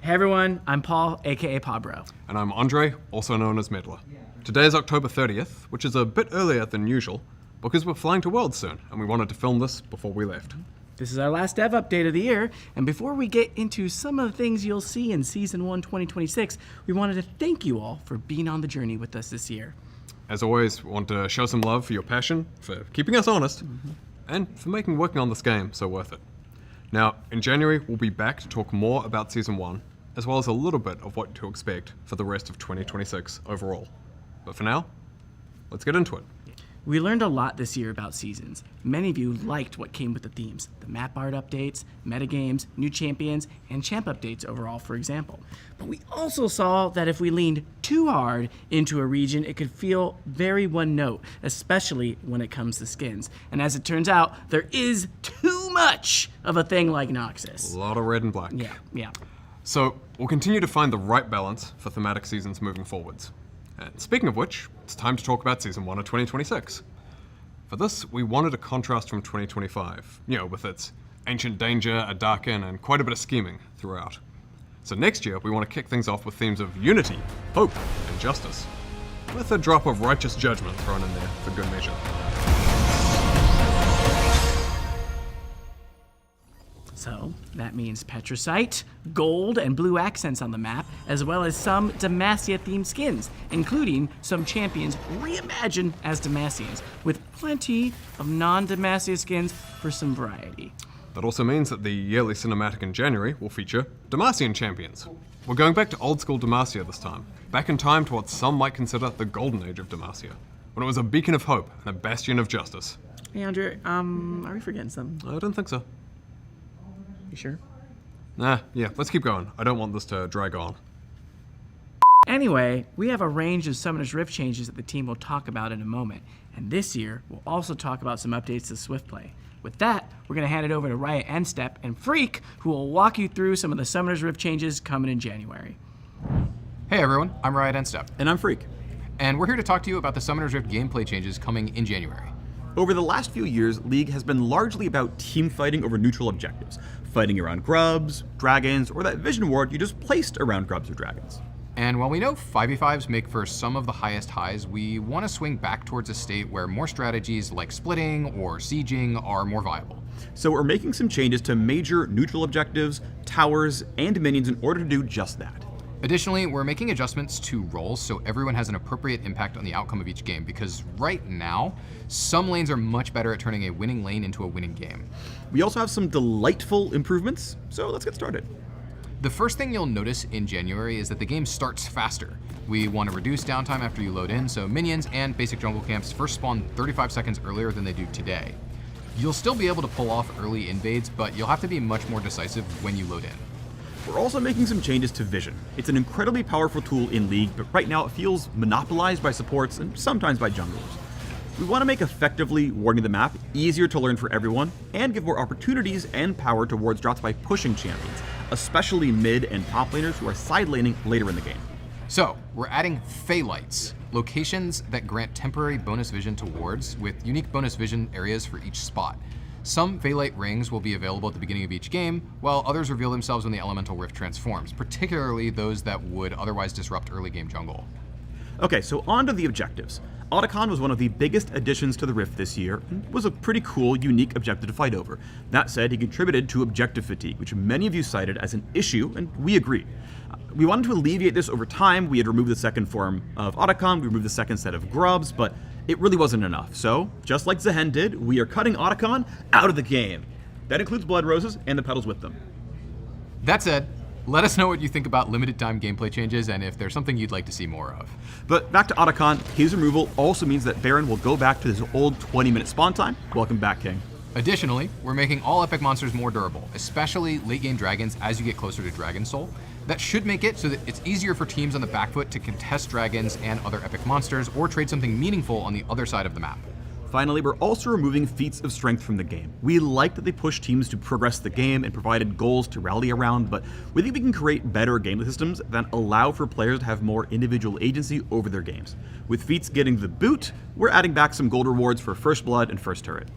Hey everyone, I'm Paul, aka Pabro. And I'm Andre, also known as Meddler. Today is October 30th, which is a bit earlier than usual, because we're flying to Worlds soon, and we wanted to film this before we left. This is our last dev update of the year, and before we get into some of the things you'll see in Season 1 2026, we wanted to thank you all for being on the journey with us this year. As always, we want to show some love for your passion, for keeping us honest, and for making working on this game so worth it. Now, in January, we'll be back to talk more about Season 1, as well as a little bit of what to expect for the rest of 2026 overall. But for now, let's get into it. We learned a lot this year about seasons. Many of you liked what came with the themes, the map art updates, metagames, new champions, and champ updates overall, for example. But we also saw that if we leaned too hard into a region, it could feel very one note, especially when it comes to skins. And as it turns out, there is too much of a thing like Noxus. A lot of red and black. Yeah. So, we'll continue to find the right balance for thematic seasons moving forwards. And speaking of which, it's time to talk about Season 1 of 2026. For this, we wanted a contrast from 2025, with its ancient danger, a dark inn, and quite a bit of scheming throughout. So next year, we want to kick things off with themes of unity, hope, and justice, with a drop of righteous judgment thrown in there for good measure. So that means Petricite, gold, and blue accents on the map, as well as some Demacia-themed skins, including some champions reimagined as Demacians, with plenty of non-Demacia skins for some variety. That also means that the yearly cinematic in January will feature Demacian champions. We're going back to old-school Demacia this time, back in time to what some might consider the golden age of Demacia, when it was a beacon of hope and a bastion of justice. Hey Andre, are we forgetting something? I don't think so. You sure? Yeah, let's keep going. I don't want this to drag on. Anyway, we have a range of Summoner's Rift changes that the team will talk about in a moment. And this year, we'll also talk about some updates to Swiftplay. With that, we're going to hand it over to Riot Endstep and Phreak, who will walk you through some of the Summoner's Rift changes coming in January. Hey everyone, I'm Riot Endstep. And I'm Phreak. And we're here to talk to you about the Summoner's Rift gameplay changes coming in January. Over the last few years, League has been largely about team fighting over neutral objectives, fighting around grubs, dragons, or that vision ward you just placed around grubs or dragons. And while we know 5v5s make for some of the highest highs, we want to swing back towards a state where more strategies like splitting or sieging are more viable. So we're making some changes to major neutral objectives, towers, and minions in order to do just that. Additionally, we're making adjustments to roles so everyone has an appropriate impact on the outcome of each game, because right now, some lanes are much better at turning a winning lane into a winning game. We also have some delightful improvements, so let's get started. The first thing you'll notice in January is that the game starts faster. We want to reduce downtime after you load in, so minions and basic jungle camps first spawn 35 seconds earlier than they do today. You'll still be able to pull off early invades, but you'll have to be much more decisive when you load in. We're also making some changes to Vision. It's an incredibly powerful tool in League, but right now it feels monopolized by supports and sometimes by junglers. We want to make effectively warding the map easier to learn for everyone, and give more opportunities and power towards drops by pushing champions, especially mid and top laners who are side laning later in the game. So, we're adding Phalites, locations that grant temporary bonus vision to wards with unique bonus vision areas for each spot. Some Phalite rings will be available at the beginning of each game, while others reveal themselves when the Elemental Rift transforms, particularly those that would otherwise disrupt early game jungle. Okay, so on to the objectives. Otacon was one of the biggest additions to the Rift this year, and was a pretty cool, unique objective to fight over. That said, he contributed to objective fatigue, which many of you cited as an issue, and we agree. We wanted to alleviate this over time. We had removed the second form of Otacon, we removed the second set of grubs, but it really wasn't enough. So, just like Zehen did, we are cutting Otacon out of the game. That includes Blood Roses and the petals with them. That said, let us know what you think about limited time gameplay changes and if there's something you'd like to see more of. But back to Otacon, his removal also means that Baron will go back to his old 20-minute spawn time. Welcome back, King. Additionally, we're making all epic monsters more durable, especially late game dragons as you get closer to Dragon Soul. That should make it so that it's easier for teams on the back foot to contest dragons and other epic monsters, or trade something meaningful on the other side of the map. Finally, we're also removing feats of strength from the game. We like that they push teams to progress the game and provided goals to rally around, but we think we can create better gameplay systems that allow for players to have more individual agency over their games. With feats getting the boot, we're adding back some gold rewards for First Blood and First Turret.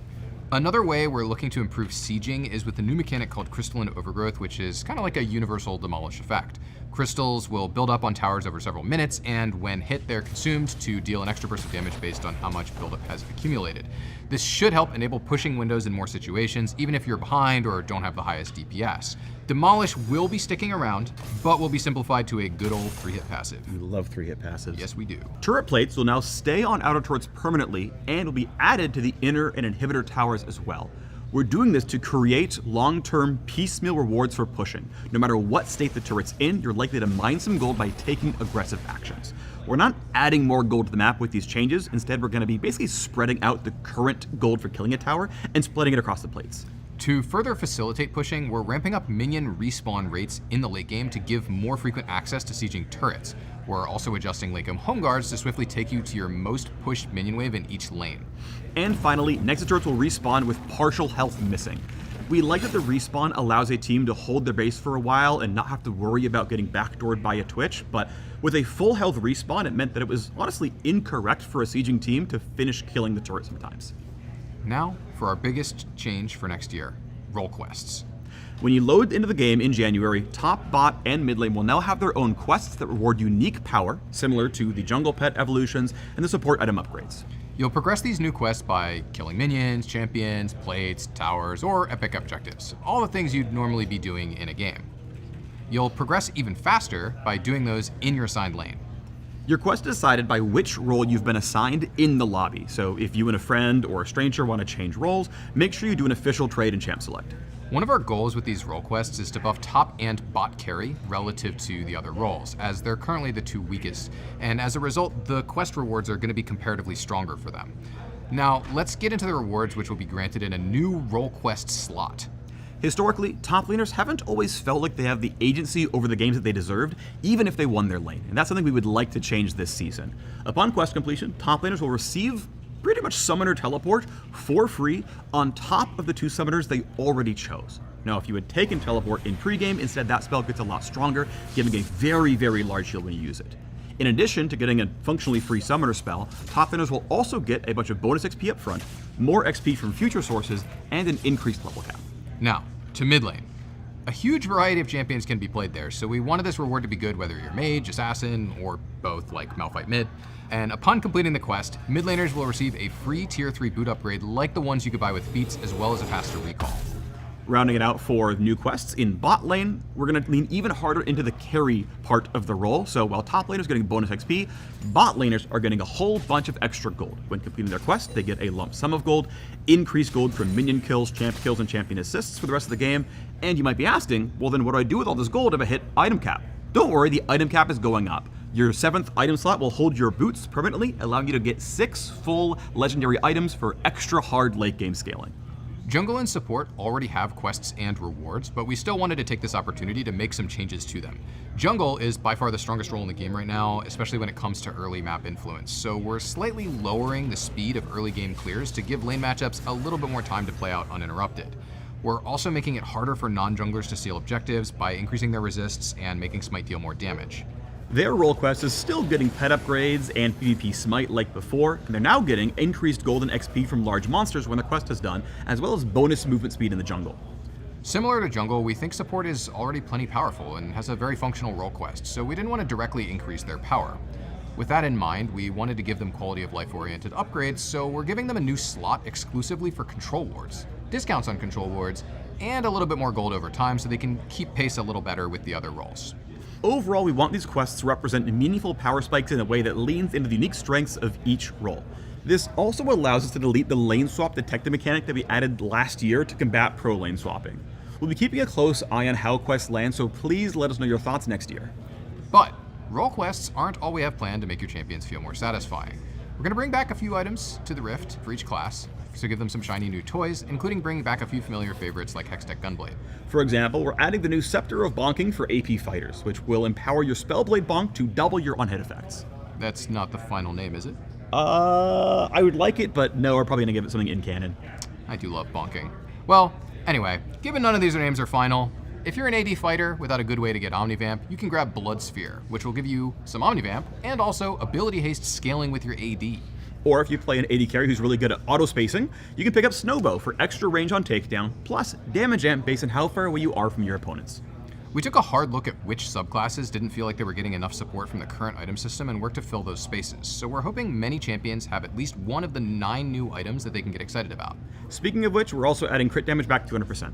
Another way we're looking to improve sieging is with a new mechanic called Crystalline Overgrowth, which is kind of like a universal demolish effect. Crystals will build up on towers over several minutes, and when hit, they're consumed to deal an extra burst of damage based on how much buildup has accumulated. This should help enable pushing windows in more situations, even if you're behind or don't have the highest DPS. Demolish will be sticking around, but will be simplified to a good old 3-hit passive. We love 3-hit passives. Yes, we do. Turret plates will now stay on outer turrets permanently and will be added to the inner and inhibitor towers as well. We're doing this to create long-term piecemeal rewards for pushing. No matter what state the turret's in, you're likely to mine some gold by taking aggressive actions. We're not adding more gold to the map with these changes. Instead, we're going to be basically spreading out the current gold for killing a tower and splitting it across the plates. To further facilitate pushing, we're ramping up minion respawn rates in the late game to give more frequent access to sieging turrets. We're also adjusting late game home guards to swiftly take you to your most pushed minion wave in each lane. And finally, Nexus turrets will respawn with partial health missing. We like that the respawn allows a team to hold their base for a while and not have to worry about getting backdoored by a Twitch, but with a full health respawn, it meant that it was honestly incorrect for a sieging team to finish killing the turret sometimes. Now, for our biggest change for next year, role quests. When you load into the game in January, top, bot, and mid lane will now have their own quests that reward unique power, similar to the jungle pet evolutions and the support item upgrades. You'll progress these new quests by killing minions, champions, plates, towers, or epic objectives, all the things you'd normally be doing in a game. You'll progress even faster by doing those in your assigned lane. Your quest is decided by which role you've been assigned in the lobby, so if you and a friend or a stranger want to change roles, make sure you do an official trade in Champ Select. One of our goals with these role quests is to buff top and bot carry relative to the other roles, as they're currently the two weakest, and as a result, the quest rewards are going to be comparatively stronger for them. Now, let's get into the rewards which will be granted in a new role quest slot. Historically, top laners haven't always felt like they have the agency over the games that they deserved, even if they won their lane, and that's something we would like to change this season. Upon quest completion, top laners will receive pretty much Summoner Teleport for free on top of the 2 summoners they already chose. Now, if you had taken Teleport in pregame, instead that spell gets a lot stronger, giving a very, very large shield when you use it. In addition to getting a functionally free summoner spell, top laners will also get a bunch of bonus XP up front, more XP from future sources, and an increased level cap. Now, to mid lane. A huge variety of champions can be played there, so we wanted this reward to be good whether you're mage, assassin, or both like Malphite mid. And upon completing the quest, mid laners will receive a free tier 3 boot upgrade like the ones you could buy with feats, as well as a faster recall. Rounding it out for new quests, in bot lane, we're going to lean even harder into the carry part of the role. So while top laners are getting bonus XP, bot laners are getting a whole bunch of extra gold. When completing their quest, they get a lump sum of gold, increased gold from minion kills, champ kills, and champion assists for the rest of the game. And you might be asking, well then what do I do with all this gold if I hit item cap? Don't worry, the item cap is going up. Your 7th item slot will hold your boots permanently, allowing you to get 6 full legendary items for extra hard late game scaling. Jungle and support already have quests and rewards, but we still wanted to take this opportunity to make some changes to them. Jungle is by far the strongest role in the game right now, especially when it comes to early map influence, so we're slightly lowering the speed of early game clears to give lane matchups a little bit more time to play out uninterrupted. We're also making it harder for non-junglers to steal objectives by increasing their resists and making Smite deal more damage. Their role quest is still getting pet upgrades and PvP smite like before, and they're now getting increased gold and XP from large monsters when the quest is done, as well as bonus movement speed in the jungle. Similar to jungle, we think support is already plenty powerful and has a very functional role quest, so we didn't want to directly increase their power. With that in mind, we wanted to give them quality of life oriented upgrades, so we're giving them a new slot exclusively for control wards, discounts on control wards, and a little bit more gold over time so they can keep pace a little better with the other roles. Overall, we want these quests to represent meaningful power spikes in a way that leans into the unique strengths of each role. This also allows us to delete the lane swap detective mechanic that we added last year to combat pro lane swapping. We'll be keeping a close eye on how quests land, so please let us know your thoughts next year. But role quests aren't all we have planned to make your champions feel more satisfying. We're going to bring back a few items to the Rift for each class, so give them some shiny new toys, including bringing back a few familiar favorites like Hextech Gunblade. For example, we're adding the new Scepter of Bonking for AP fighters, which will empower your Spellblade Bonk to double your on-hit effects. That's not the final name, is it? I would like it, but no, we're probably going to give it something in canon. I do love bonking. Well, anyway, given none of these names are final, if you're an AD fighter without a good way to get Omnivamp, you can grab Blood Sphere, which will give you some Omnivamp and also ability haste scaling with your AD. Or if you play an AD carry who's really good at auto-spacing, you can pick up Snowbow for extra range on takedown, plus damage amp based on how far away you are from your opponents. We took a hard look at which subclasses didn't feel like they were getting enough support from the current item system and worked to fill those spaces, so we're hoping many champions have at least one of the 9 new items that they can get excited about. Speaking of which, we're also adding crit damage back to 200%.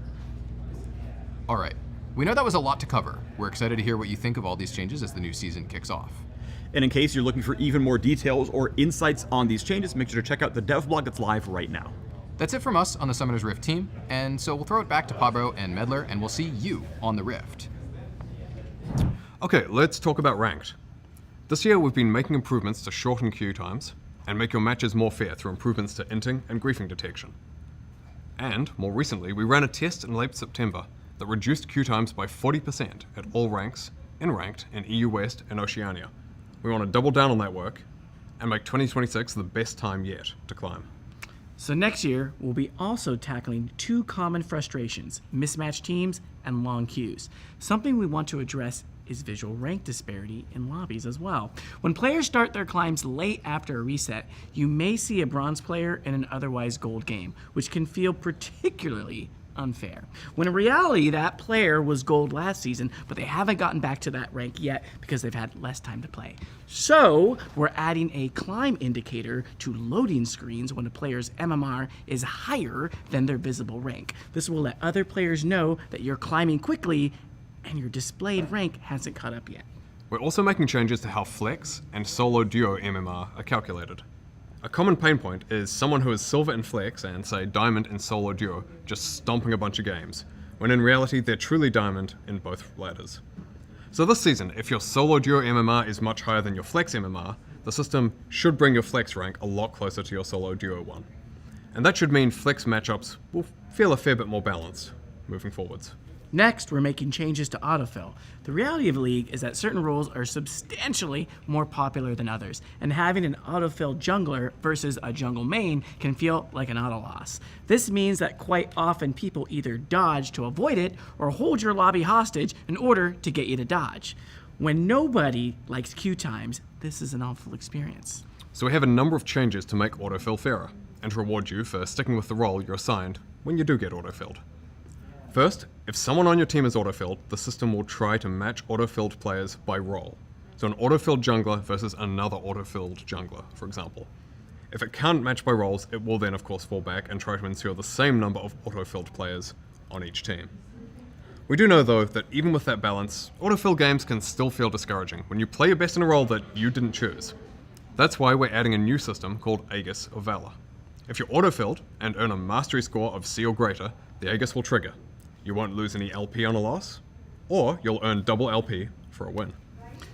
Alright, we know that was a lot to cover. We're excited to hear what you think of all these changes as the new season kicks off. And in case you're looking for even more details or insights on these changes, make sure to check out the dev blog that's live right now. That's it from us on the Summoner's Rift team, and so we'll throw it back to Pabro and Meddler, and we'll see you on the Rift. Okay, let's talk about ranked. This year we've been making improvements to shorten queue times and make your matches more fair through improvements to inting and griefing detection. And, more recently, we ran a test in late September that reduced queue times by 40% at all ranks, in ranked, in EU West and Oceania. We want to double down on that work and make 2026 the best time yet to climb. So next year, we'll be also tackling 2 common frustrations, mismatched teams and long queues. Something we want to address is visual rank disparity in lobbies as well. When players start their climbs late after a reset, you may see a bronze player in an otherwise gold game, which can feel particularly unfair. When in reality, that player was gold last season, but they haven't gotten back to that rank yet because they've had less time to play. So we're adding a climb indicator to loading screens when a player's MMR is higher than their visible rank. This will let other players know that you're climbing quickly and your displayed rank hasn't caught up yet. We're also making changes to how flex and solo duo MMR are calculated. A common pain point is someone who is silver in flex and, say, diamond in solo duo just stomping a bunch of games, when in reality they're truly diamond in both ladders. So this season, if your solo duo MMR is much higher than your flex MMR, the system should bring your flex rank a lot closer to your solo duo one. And that should mean flex matchups will feel a fair bit more balanced moving forwards. Next, we're making changes to autofill. The reality of League is that certain roles are substantially more popular than others, and having an autofill jungler versus a jungle main can feel like an auto loss. This means that quite often people either dodge to avoid it or hold your lobby hostage in order to get you to dodge. When nobody likes queue times, this is an awful experience. So we have a number of changes to make autofill fairer, and to reward you for sticking with the role you're assigned when you do get autofilled. First, if someone on your team is autofilled, the system will try to match autofilled players by role. So an autofilled jungler versus another autofilled jungler, for example. If it can't match by roles, it will then of course fall back and try to ensure the same number of autofilled players on each team. We do know though that even with that balance, autofill games can still feel discouraging when you play your best in a role that you didn't choose. That's why we're adding a new system called Aegis of Valor. If you're autofilled and earn a mastery score of C or greater, the Aegis will trigger. You won't lose any LP on a loss, or you'll earn double LP for a win.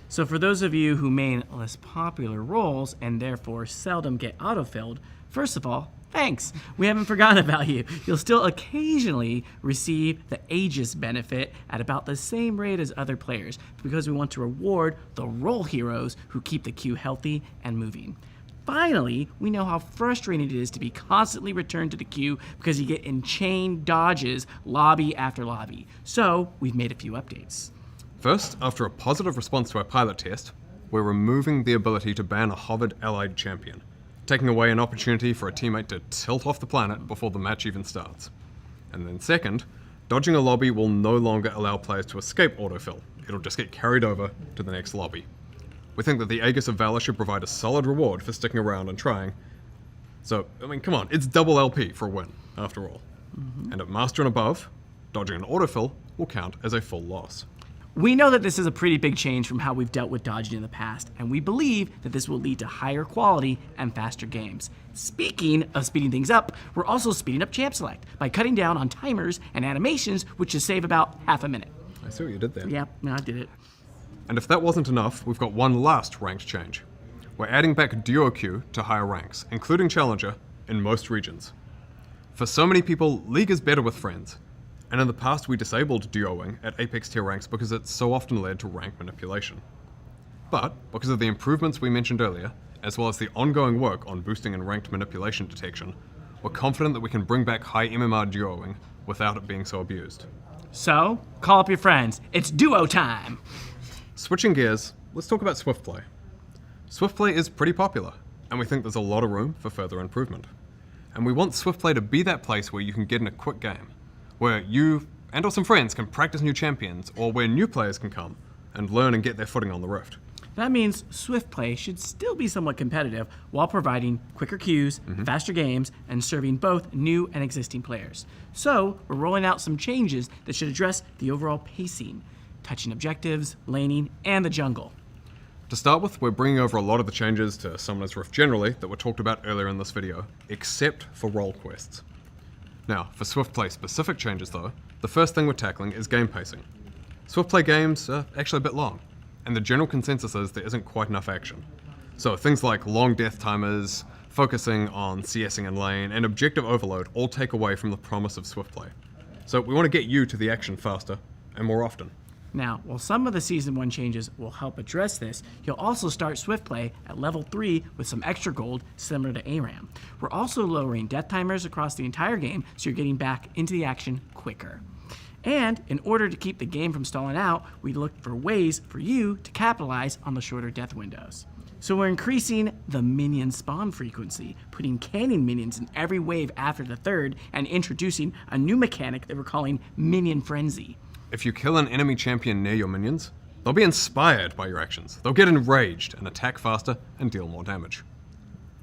So for those of you who main less popular roles and therefore seldom get autofilled, first of all, thanks. We haven't forgotten about you. You'll still occasionally receive the Aegis benefit at about the same rate as other players because we want to reward the role heroes who keep the queue healthy and moving. Finally, we know how frustrating it is to be constantly returned to the queue because you get enchained dodges lobby after lobby. So we've made a few updates. First, after a positive response to our pilot test, we're removing the ability to ban a hovered allied champion, taking away an opportunity for a teammate to tilt off the planet before the match even starts. And then second, dodging a lobby will no longer allow players to escape autofill. It'll just get carried over to the next lobby. We think that the Aegis of Valor should provide a solid reward for sticking around and trying. So, I mean, come on, it's double LP for a win, after all. And at Master and above, dodging an autofill will count as a full loss. We know that this is a pretty big change from how we've dealt with dodging in the past, and we believe that this will lead to higher quality and faster games. Speaking of speeding things up, we're also speeding up Champ Select by cutting down on timers and animations, which should save about half a minute. I see what you did there. Yeah, no, I did it. And if that wasn't enough, we've got one last ranked change. We're adding back duo queue to higher ranks, including Challenger, in most regions. For so many people, League is better with friends. And in the past we disabled duoing at Apex tier ranks because it so often led to rank manipulation. But, because of the improvements we mentioned earlier, as well as the ongoing work on boosting and ranked manipulation detection, we're confident that we can bring back high MMR duoing without it being so abused. So, call up your friends. It's duo time! Switching gears, let's talk about Swiftplay. Swiftplay is pretty popular. and we think there's a lot of room for further improvement. And we want Swiftplay to be that place where you can get in a quick game, where you and or some friends can practice new champions, or where new players can come and learn and get their footing on the Rift. That means Swiftplay should still be somewhat competitive while providing quicker queues, faster games, and serving both new and existing players. So, we're rolling out some changes that should address the overall pacing, touching objectives, laning, and the jungle. To start with, we're bringing over a lot of the changes to Summoner's Rift generally that were talked about earlier in this video, except for role quests. Now, for Swiftplay specific changes though, the first thing we're tackling is game pacing. Swiftplay games are actually a bit long, and the general consensus is there isn't quite enough action. So things like long death timers, focusing on CSing in lane, and objective overload all take away from the promise of Swiftplay. So we want to get you to the action faster and more often. Now, while some of the Season 1 changes will help address this, you'll also start Swiftplay at level 3 with some extra gold similar to ARAM. We're also lowering death timers across the entire game so you're getting back into the action quicker. And in order to keep the game from stalling out, we look for ways for you to capitalize on the shorter death windows. So we're increasing the minion spawn frequency, putting cannon minions in every wave after the third, and introducing a new mechanic that we're calling Minion Frenzy. If you kill an enemy champion near your minions, they'll be inspired by your actions. They'll get enraged and attack faster and deal more damage.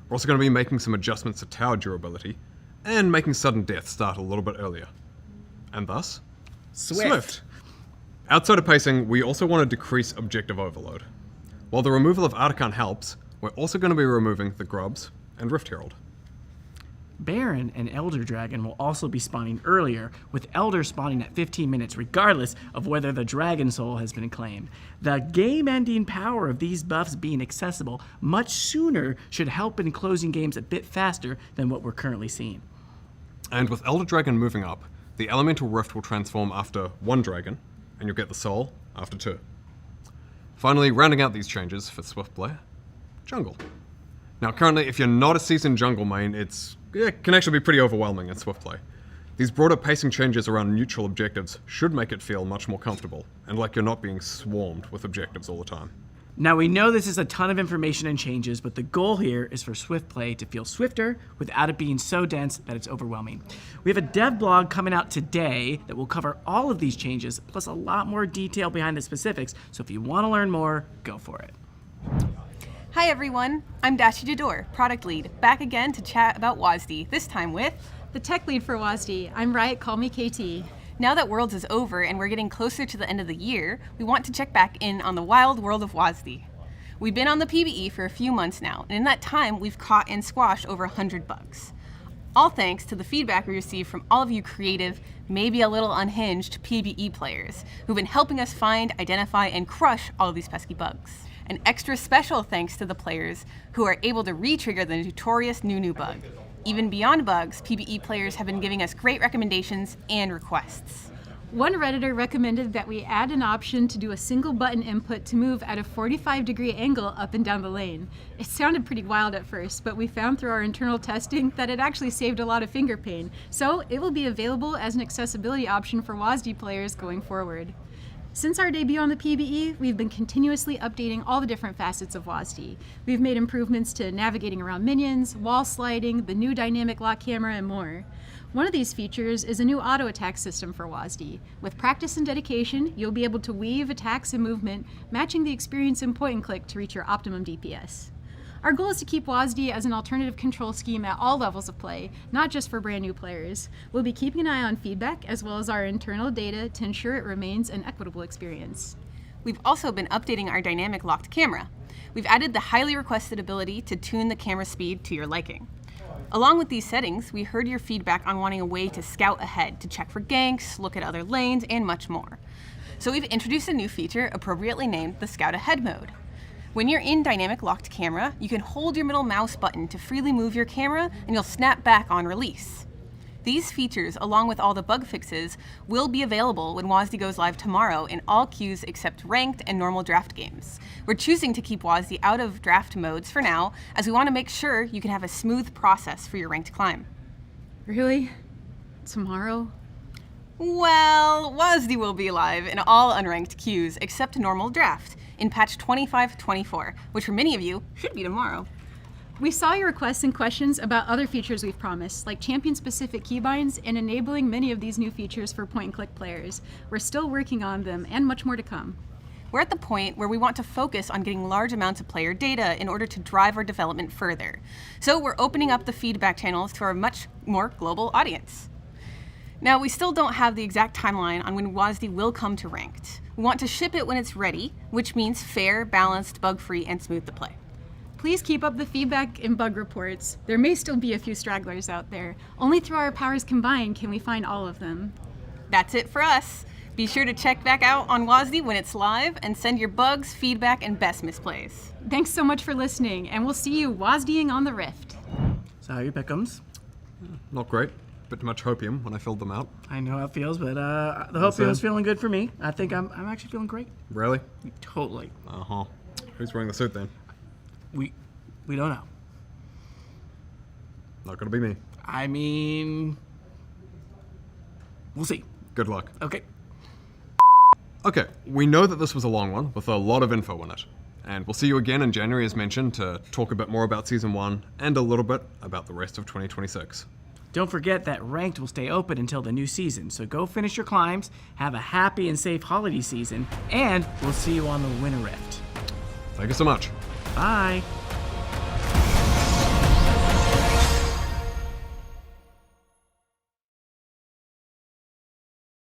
We're also going to be making some adjustments to tower durability and making sudden death start a little bit earlier. And thus, Swift. Outside of pacing, we also want to decrease objective overload. While the removal of Artican helps, we're also going to be removing the Grubs and Rift Herald. Baron and Elder Dragon will also be spawning earlier, with Elder spawning at 15 minutes regardless of whether the Dragon Soul has been claimed. The game-ending power of these buffs being accessible much sooner should help in closing games a bit faster than what we're currently seeing. And with Elder Dragon moving up, the Elemental Rift will transform after 1 dragon, and you'll get the Soul after 2. Finally, rounding out these changes for Swiftplay, Jungle. Now currently, if you're not a seasoned jungle main, it can actually be pretty overwhelming in Swiftplay. These broader pacing changes around neutral objectives should make it feel much more comfortable, and like you're not being swarmed with objectives all the time. Now we know this is a ton of information and changes, but the goal here is for Swiftplay to feel swifter without it being so dense that it's overwhelming. We have a dev blog coming out today that will cover all of these changes, plus a lot more detail behind the specifics, so if you want to learn more, go for it. Hi everyone, I'm Dashijador, product lead, back again to chat about WASD, this time with the tech lead for WASD. I'm Riot CallMeKT. Now that Worlds is over and we're getting closer to the end of the year, we want to check back in on the wild world of WASD. We've been on the PvE for a few months now, and in that time we've caught and squashed over 100 bugs. All thanks to the feedback we received from all of you creative, maybe a little unhinged PvE players who've been helping us find, identify, and crush all of these pesky bugs. An extra special thanks to the players who are able to re-trigger the notorious new bug. Even beyond bugs, PvE players have been giving us great recommendations and requests. One Redditor recommended that we add an option to do a single button input to move at a 45-degree angle up and down the lane. It sounded pretty wild at first, but we found through our internal testing that it actually saved a lot of finger pain. So it will be available as an accessibility option for WASD players going forward. Since our debut on the PvE, we've been continuously updating all the different facets of WASD. We've made improvements to navigating around minions, wall sliding, the new dynamic lock camera, and more. One of these features is a new auto attack system for WASD. With practice and dedication, you'll be able to weave attacks and movement, matching the experience in point and click to reach your optimum DPS. Our goal is to keep WASD as an alternative control scheme at all levels of play, not just for brand new players. We'll be keeping an eye on feedback as well as our internal data to ensure it remains an equitable experience. We've also been updating our dynamic locked camera. We've added the highly requested ability to tune the camera speed to your liking. Along with these settings, we heard your feedback on wanting a way to scout ahead, to check for ganks, look at other lanes, and much more. So we've introduced a new feature appropriately named the Scout Ahead mode. When you're in dynamic locked camera, you can hold your middle mouse button to freely move your camera and you'll snap back on release. These features, along with all the bug fixes, will be available when WASD goes live tomorrow in all queues except ranked and normal draft games. We're choosing to keep WASD out of draft modes for now, as we want to make sure you can have a smooth process for your ranked climb. Really? Tomorrow? Well, WASD will be live in all unranked queues except normal draft in patch 25.24, which for many of you should be tomorrow. We saw your requests and questions about other features we've promised, like champion-specific keybinds and enabling many of these new features for point-and-click players. We're still working on them, and much more to come. We're at the point where we want to focus on getting large amounts of player data in order to drive our development further. So we're opening up the feedback channels to our much more global audience. Now, we still don't have the exact timeline on when WASD will come to Ranked. We want to ship it when it's ready, which means fair, balanced, bug-free, and smooth to play. Please keep up the feedback and bug reports. There may still be a few stragglers out there. Only through our powers combined can we find all of them. That's it for us. Be sure to check back out on WASD when it's live and send your bugs, feedback, and best misplays. Thanks so much for listening, and we'll see you WASDing on the Rift. So how are your pickums? Not great. Bit too much hopium when I filled them out. I know how it feels, but the hopium's feeling good for me. I think I'm actually feeling great. Really? Totally. Uh-huh. Who's wearing the suit then? We don't know. Not gonna be me. I mean, we'll see. Good luck. Okay. Okay, we know that this was a long one with a lot of info in it. And we'll see you again in January as mentioned to talk a bit more about Season 1 and a little bit about the rest of 2026. Don't forget that Ranked will stay open until the new season, so go finish your climbs, have a happy and safe holiday season, and we'll see you on the Winter Rift. Thank you so much. Bye!